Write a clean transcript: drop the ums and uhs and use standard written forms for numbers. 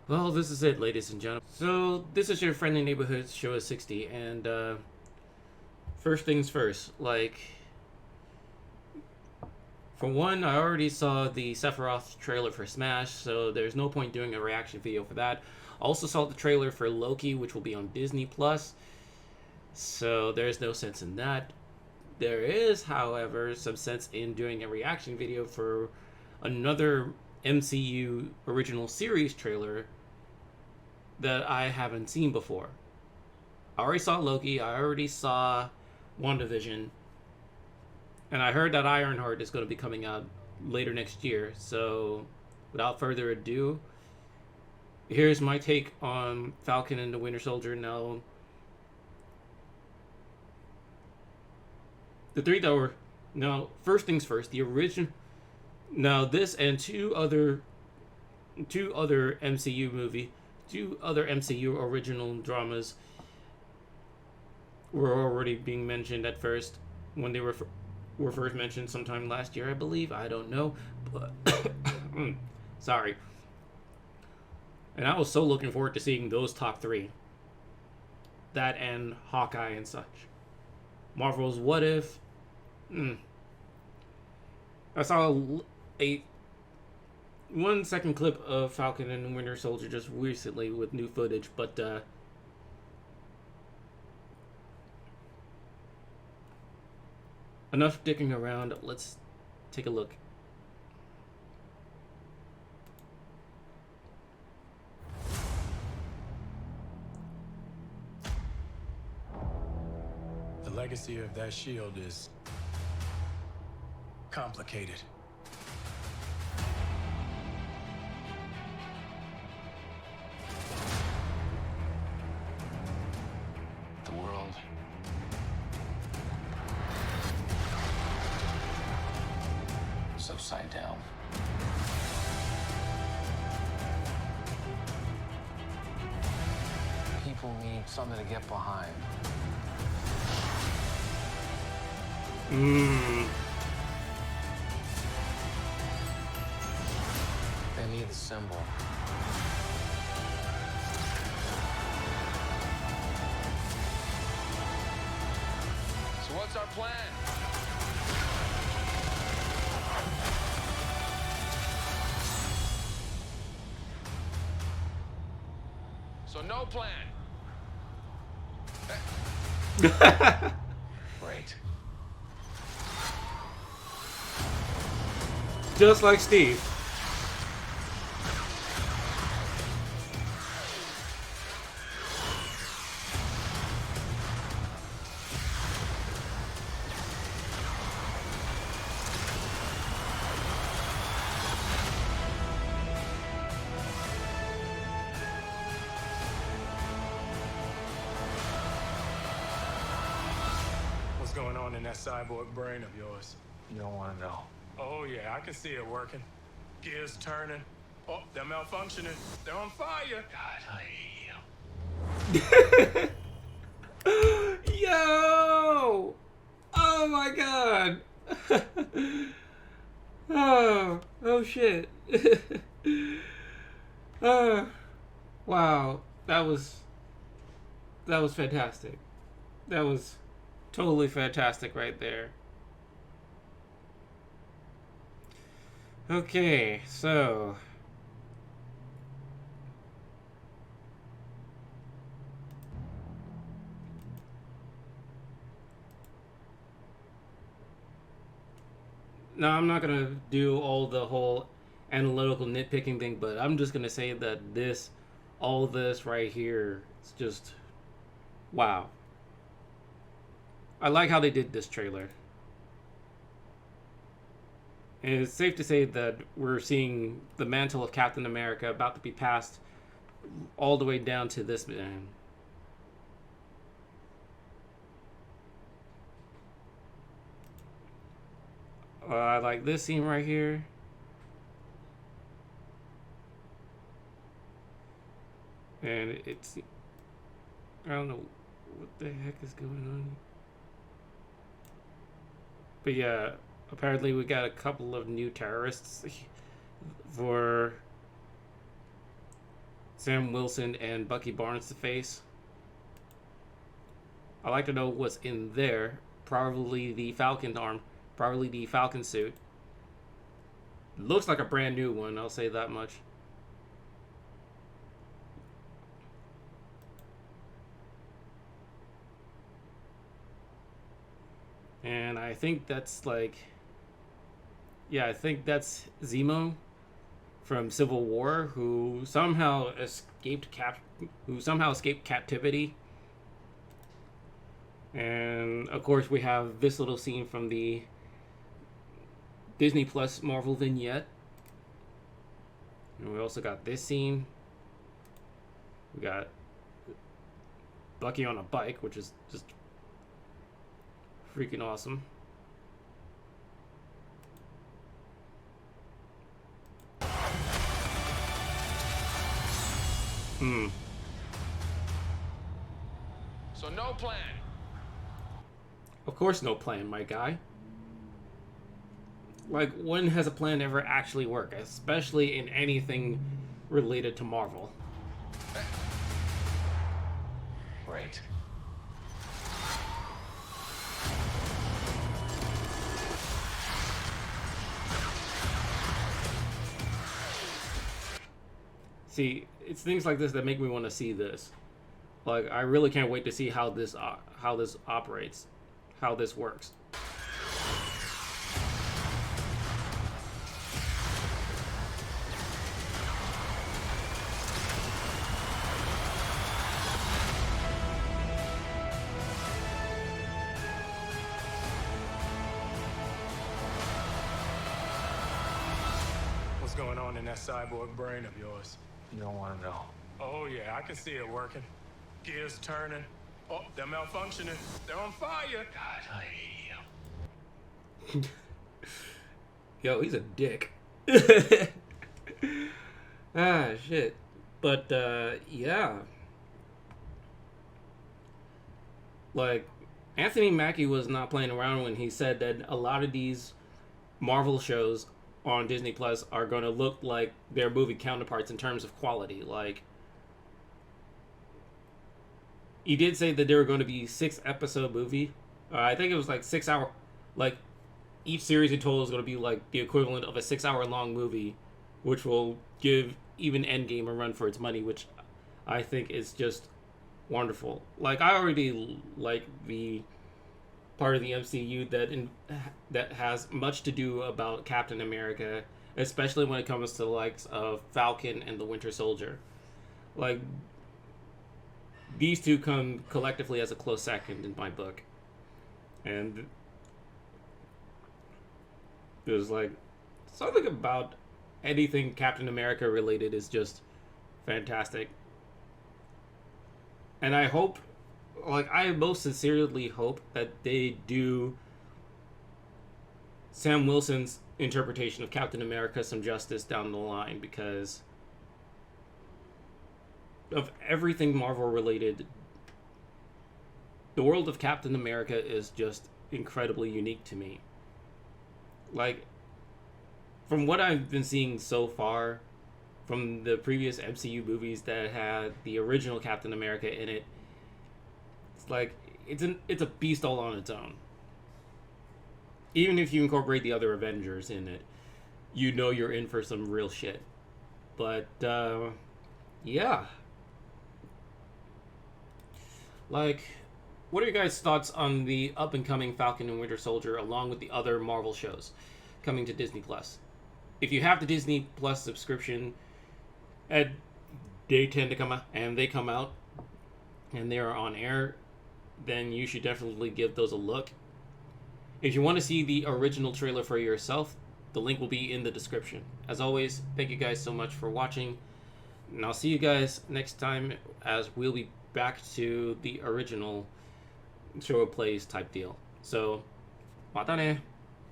Well, this is it, ladies and gentlemen. So, this is your friendly neighborhood Showa 60, and first things first, for one, I already saw the Sephiroth trailer for Smash, so there's no point doing a reaction video for that. Also saw the trailer for Loki, which will be on Disney Plus, so there's no sense in that. There is, however, some sense in doing a reaction video for another MCU original series trailer that I haven't seen before. I already saw Loki, I already saw WandaVision, and I heard that Ironheart is going to be coming out later next year. So, without further ado, here's my take on Falcon and the Winter Soldier. Now, the three that were. Now, first things first, the original. Now, this and two other MCU original dramas were already being mentioned at first when they were first mentioned sometime last year, I believe. I don't know, but sorry. And I was so looking forward to seeing those top three. That and Hawkeye and such. Marvel's What If. I saw a 1 second clip of Falcon and Winter Soldier just recently with new footage, but enough dicking around. Let's take a look. The legacy of that shield is complicated. The world is upside down. People need something to get behind. They need the symbol. So what's our plan? So no plan. Great. Just like Steve. What's going on in that cyborg brain of yours? You don't want to know. Oh yeah, I can see it working. Gears turning. Oh, they're malfunctioning. They're on fire. God, I hate you. Yo! Oh my god! oh shit. Wow. That was fantastic. That was totally fantastic right there. Okay, so now I'm not gonna do all the whole analytical nitpicking thing, but I'm just gonna say that all this right here, it's just wow. I like how they did this trailer. And it's safe to say that we're seeing the mantle of Captain America about to be passed all the way down to this man. I like this scene right here. And it's... I don't know what the heck is going on. But yeah, apparently we got a couple of new terrorists for Sam Wilson and Bucky Barnes to face. I'd like to know what's in there. Probably the Falcon arm. Probably the Falcon suit. Looks like a brand new one, I'll say that much. And I think that's like... Yeah, I think that's Zemo from Civil War, who somehow escaped captivity. And of course we have this little scene from the Disney Plus Marvel vignette. And we also got this scene. We got Bucky on a bike, which is just freaking awesome. So no plan. Of course no plan, my guy. Like, when has a plan ever actually worked? Especially in anything related to Marvel. Great. See, it's things like this that make me want to see this. Like, I really can't wait to see how this operates, how this works. What's going on in that cyborg brain of yours? You don't want to know. Oh yeah, I can see it working. Gears turning. Oh, they're malfunctioning. They're on fire. God, I hate you. Yo, he's a dick. Ah, shit. But, yeah. Like, Anthony Mackie was not playing around when he said that a lot of these Marvel shows on Disney Plus are going to look like their movie counterparts in terms of quality. Like, he did say that there were going to be 6-episode movie. I think it was like 6 hour, like each series in total is going to be like the equivalent of a 6 hour long movie, which will give even Endgame a run for its money, which I think is just wonderful. Like, I already like the part of the MCU that has much to do about Captain America, especially when it comes to the likes of Falcon and the Winter Soldier. Like, these two come collectively as a close second in my book. And there's like something about anything Captain America related is just fantastic. And I hope, like, I most sincerely hope that they do Sam Wilson's interpretation of Captain America some justice down the line, because of everything Marvel related, the world of Captain America is just incredibly unique to me. Like, from what I've been seeing so far from the previous MCU movies that had the original Captain America in it, it's like it's a beast all on its own. Even if you incorporate the other Avengers in it, you know you're in for some real shit. But yeah. Like, what are your guys' thoughts on the up-and-coming Falcon and Winter Soldier along with the other Marvel shows coming to Disney Plus? If you have the Disney Plus subscription, and they tend to come out, and they come out, and they are on air, then you should definitely give those a look. If you want to see the original trailer for yourself, the link will be in the description. As always, thank you guys so much for watching, and I'll see you guys next time as we'll be back to the original Showa Plays type deal. So, mata ne!